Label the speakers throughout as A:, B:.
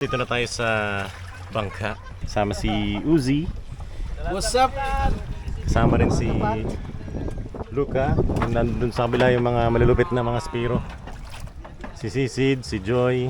A: Dito na tayo sa bangka. Kasama si Uzi.
B: What's up?
A: Kasama rin si Luca. Nandun sa kabila yung mga malulupit na mga Spiro. Si Sisid, si Joy,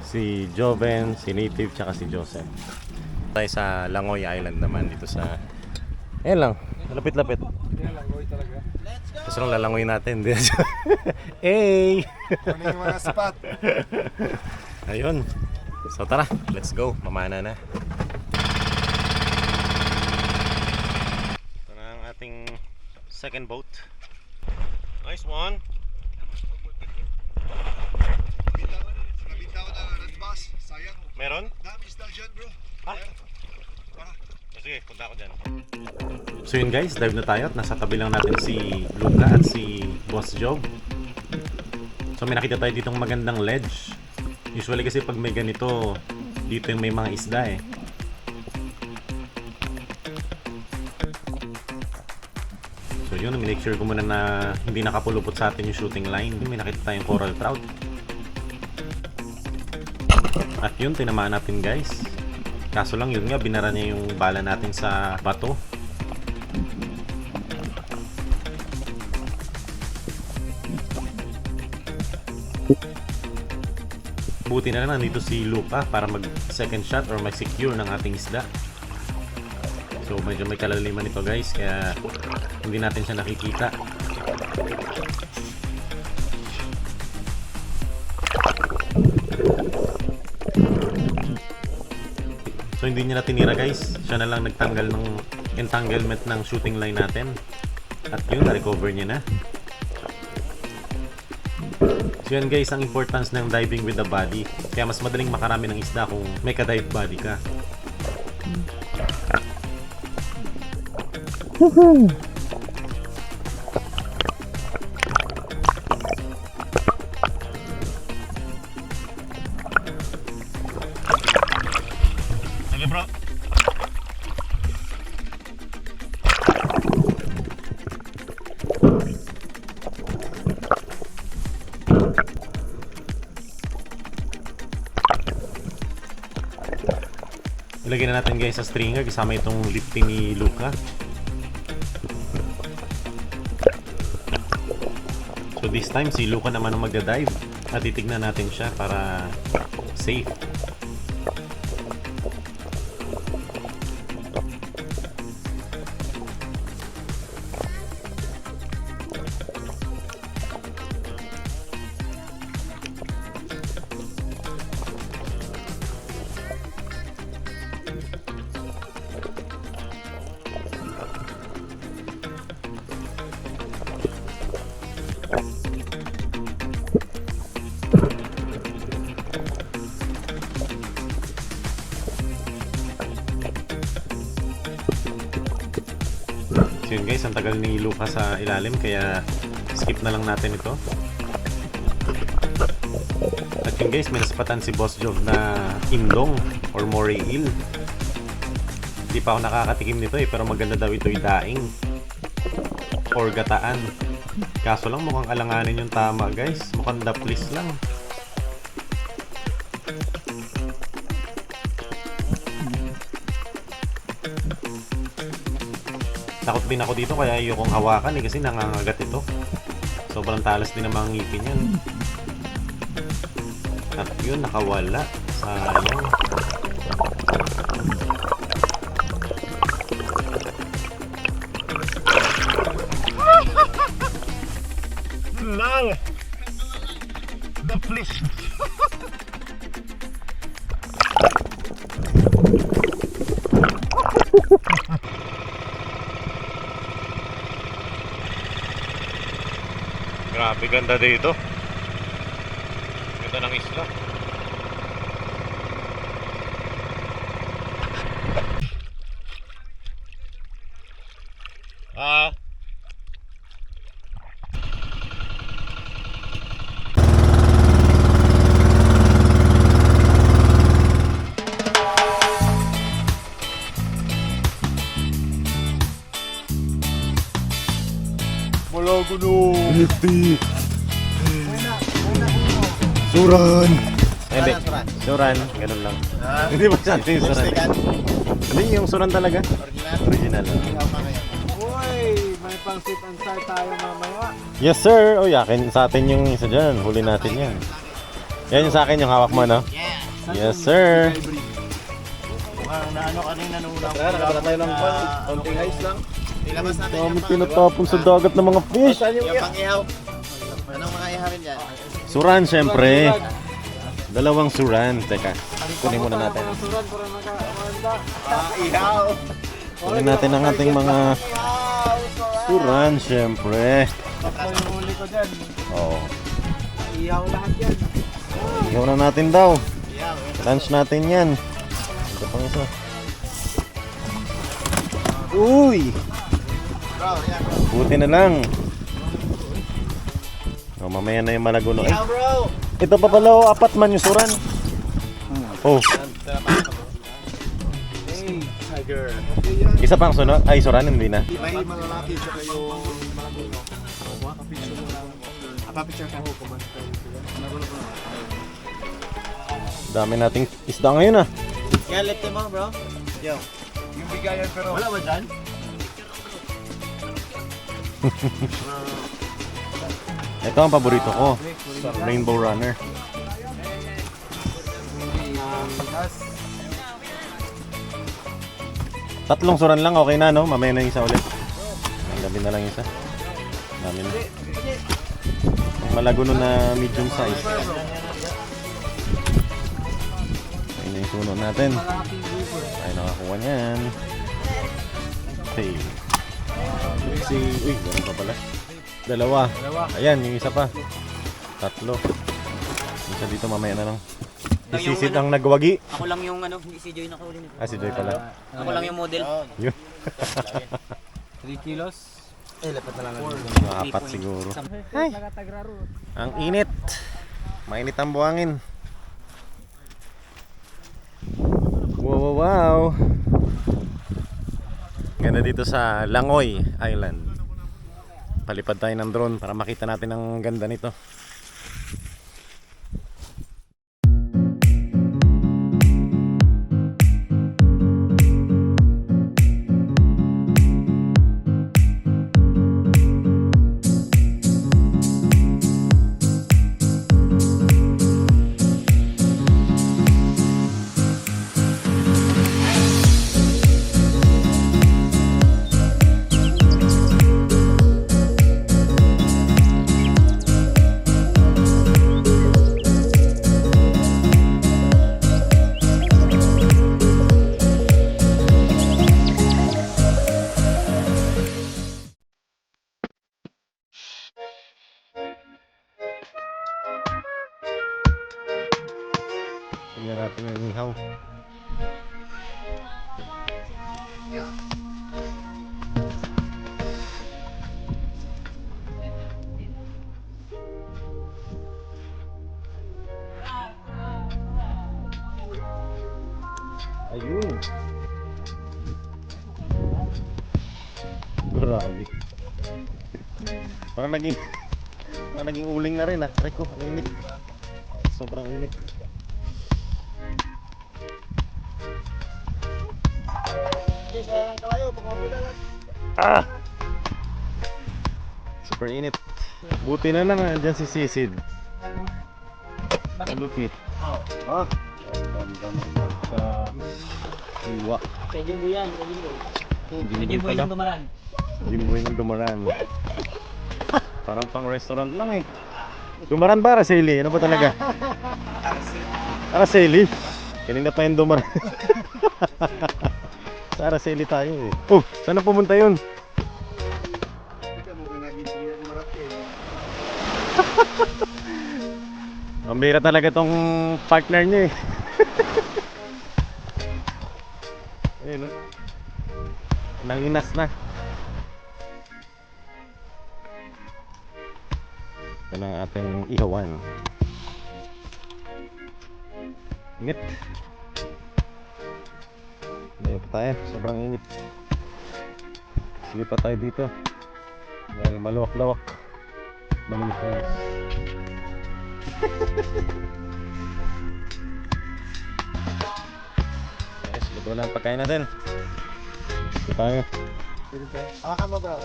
A: si Joven, si Native, tsaka si Joseph. Tayo sa Langoy Island naman dito sa... Ayan lang, lapit-lapit. Gusto lang lalangoy natin. Hey!
B: Ano yung mga spot?
A: Ayun. So tara, let's go. Mamana na. Ito na ang ating second boat. Nice one.
B: Nabitaw na red bus. Sayang.
A: Meron?
B: Dami isda dyan, bro.
A: Ha? Sige, punta ako dyan. So yun guys, dive na tayo at nasa tabi lang natin si Luca at si Boss Job. So may nakita tayo ditong magandang ledge. Usually kasi pag may ganito, dito yung may mga isda eh. So yun, make sure ko muna na hindi nakapulupot sa atin yung shooting line. May nakita tayong coral trout. At yun, tinamaan natin guys. Kaso lang yun nga, binara niya yung bala natin sa bato. Buti na lang nandito si Luca para mag second shot or mag secure ng ating isda. So medyo may kalaliman ito guys, kaya hindi natin siya nakikita. So hindi niya na tinira guys, siya na lang nagtanggal ng entanglement ng shooting line natin. At yun, na-recover niya na. So yan guys, ang importance ng diving with the body. Kaya mas madaling makarami ng isda kung may ka-dive body ka. Woohoo! Sige bro. Ilagay na natin guys sa stringer kasama itong lifty ni Luca. So this time si Luca naman ang magda-dive at titignan natin siya para safe. So yun guys, ang tagal ni Luca sa ilalim kaya skip na lang natin ito. At yun guys, may nasapatan si Boss Job na indong or moray eel. Hindi pa ako nakakatikim nito eh, pero maganda daw ito daing or gataan. Kaso lang mukhang alanganin yung tama guys, mukhang daplis lang. Takot din ako dito kaya ayokong hawakan eh kasi nangangagat ito. Sobrang talas din ang mga ngipin yan. At yun, nakawala. Sayang. Lang! The fish! Grabe, ganda dito. Ganda ng isla.
B: Wala ko no.
A: Lifty! Suran! Hindi.
C: Suran.
A: Suran, ganun lang. Hindi ba siya yung suran? Hindi, yung suran talaga.
C: Original.
A: Original.
C: Ihaw pa ngayon.
B: Uy, may pang sit and start tayo mamaya.
A: Yes sir! O yakin sa atin yung isa dyan. Huli natin yan. Yan yung sa akin yung hawak mo, no? Yes sir!
C: Mukhang naano kanina nung unang
B: Tara tayo ng konting ice lang.
C: Ilabas natin
A: Dami
C: yung pang
A: tinatapon sa dagat ng mga fish.
C: yung pang ihaw. Anong mga ihawin dyan?
A: Suran syempre. Dalawang suran. Teka, kunin muna natin.
B: Suran para maganda.
C: Ihaw.
A: Kunin natin ang ating mga suran syempre.
B: Tatlo yung huli ko dyan.
A: Oo.
B: Ihaw lahat yan.
A: Ihaw na natin daw.
C: Ihaw.
A: Lunch natin yan. Ito pang isa. Uy!
C: Bro, yan bro.
A: Buti na lang. Oh, mamaya na yung malaguno. Ay,
C: Ihaw bro.
A: ito pa pala, oh, apat man yung suran. Oh,
B: Hey, tiger.
A: isa pang sunod. Ay, suran, hindi na.
B: May malalaki siya kayo malaguno. Papicture ka.
A: Dami nating isda ngayon ah.
C: Yan, left mo bro. Yo.
B: Yung bigayan pero
C: Wala ba dyan?
A: Ito ang paborito ko. Rainbow Runner. Tatlong suran lang, okay na no? Mamaya na yung isa ulit. Ang dami na lang yung isa. Dami na. Ang malaguno na medium size. Ayun na yung sunod natin. Ay, nakakuha niyan. Okay. Uy, ganun pa pala. Dalawa. Ayan, yung isa pa. Tatlo. Yung isa dito mamaya na lang. Isisid ang nagwagi.
D: Ako lang yung ano, hindi si Joy nakahuli nito.
A: Ah, si Joy pala.
D: Ako lang yung model.
A: Yun.
B: 3 kilos.
C: Lapat na lang.
A: Mga apat siguro. Ay, ang init. Mainit ang buhangin. Wow, wow, wow. Ganda dito sa Langoy Island. Palipad tayo ng drone para makita natin ang ganda nito. Tingnan natin yung ihaw. Ayun. Grabe. Parang naging uling na rin ah. Aray ko, ang init. Sobrang init. Ah! Super init. Buti na lang dyan si Sisid. Lupit. Ah! Sa iwa.
D: Kay Jimbo yan, kay Jimbo. Kay Jimbo
A: pala.
D: yung dumaran.
A: Jimboy ng dumaran. Parang pang restaurant lang eh. Dumaran ba Araceli? Ano ba talaga? Araceli? Kanina pa yung dumaran. Sa Araceli tayo eh. Oh, saan na pumunta yun? Ang bira talaga tong partner niya eh. Ayun oh. Nanginas na. Ito na ang ating ihawan. Init. Layo pa tayo, sobrang init. Sige pa tayo dito. Dahil maluwak-lawak. Bangin Ito na ang pagkain natin. Ito tayo.
C: Hawakan mo bro.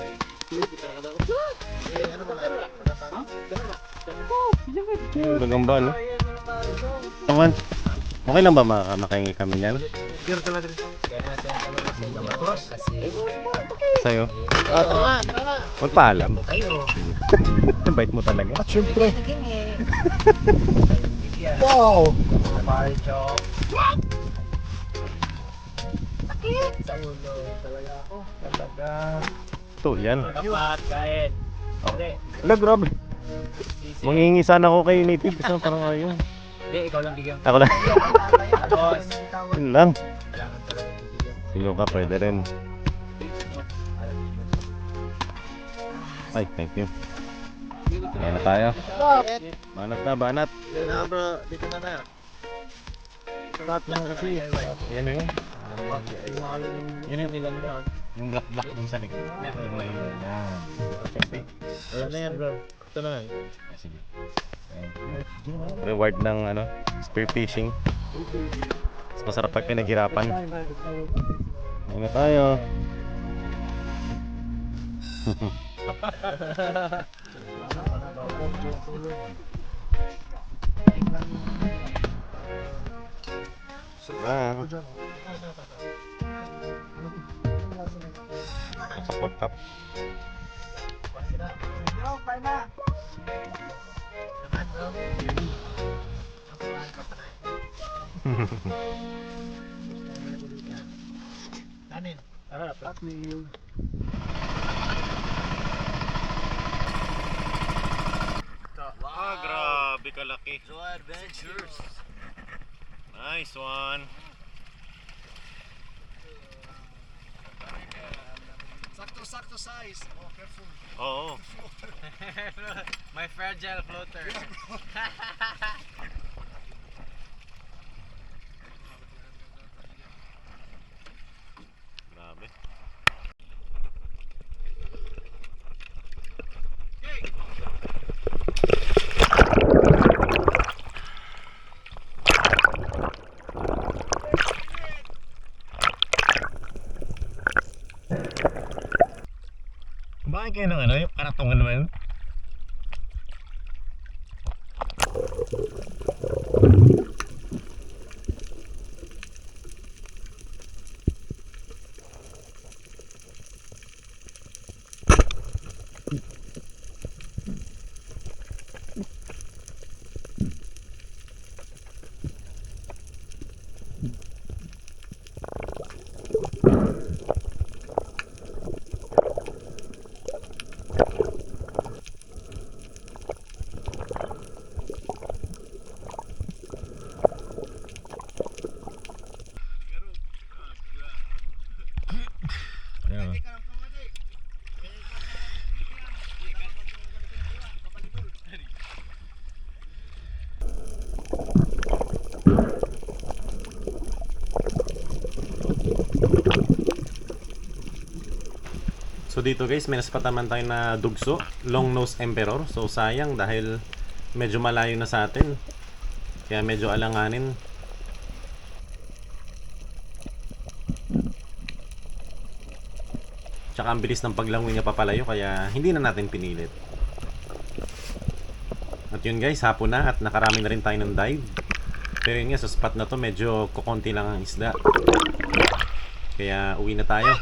A: Gagamba, no? Naman. Okay lang ba makahingi kami niyan? Sa'yo? Magpaalam. Ang bait mo talaga.
C: Siyempre. Wow! Sa ulo talaga ako. Talaga.
A: Ito, yan.
D: Dapat, kain.
A: Wala, grabe. Mangingi sana ako kay native. Isa parang ayaw.
D: Hindi, ikaw lang bigyan.
A: Ako lang.
D: Boss.
A: Yun lang. Sino ka, pwede rin. Ay, thank you. Kaya na tayo. Banat na, banat.
C: Dito na bro. Dito na na.
A: Banat na kasi. Yan yun. Yun yung ilan na. Yung black dun sa likod. Yan.
C: Wala na yan bro. Ito na.
A: Sige. Reward ng spear fishing. Mas masarap pag pinaghirapan. Ayun na tayo. Sarap. Sa pagtap. Grabe kalaki.
C: So adventures.
A: Nice one.
C: Sakto size. Oh, careful.
A: Oo.
D: My fragile floater.
A: Grabe. Bakit kayo ng yung karatungan naman? So dito guys, may naspataman tayo na dugso, long nose emperor. So sayang dahil medyo malayo na sa atin. Kaya medyo alanganin. Tsaka ang bilis ng paglangoy niya papalayo kaya hindi na natin pinilit. At yun guys, hapon na at nakarami na rin tayo ng dive. Pero yun nga, sa spot na to medyo kukonti lang ang isda. Kaya uwi na tayo.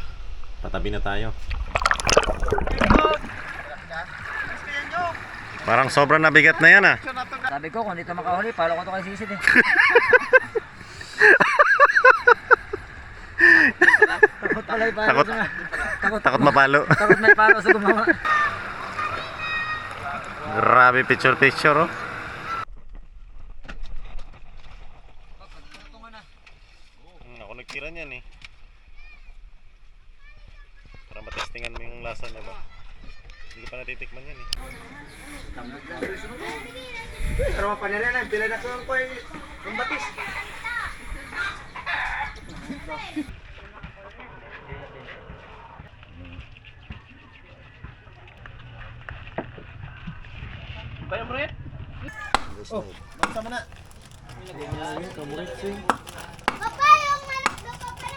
A: Patabi na tayo. Parang sobrang nabigat na yan ah.
D: Sabi ko, kung dito makahuli, palo ko ito kay Sisid eh. Takot pala yung palo.
A: Takot mapalo.
D: Takot may palo sa gumawa.
A: Grabe picture oh. Ako nagtira niyan eh. Para matestingan mo yung lasa niya ba. Hindi ko pa natitikman yan eh.
C: Pero mapanila na, pila na ko yung batis.
D: Kaya mo rin?
C: Oh, magsama na.
B: Kamurit sing.
E: Papa, yung manok na papa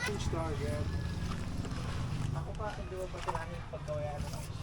B: Fish target.
C: Ako pa, hindi mo pa sila paggawa ng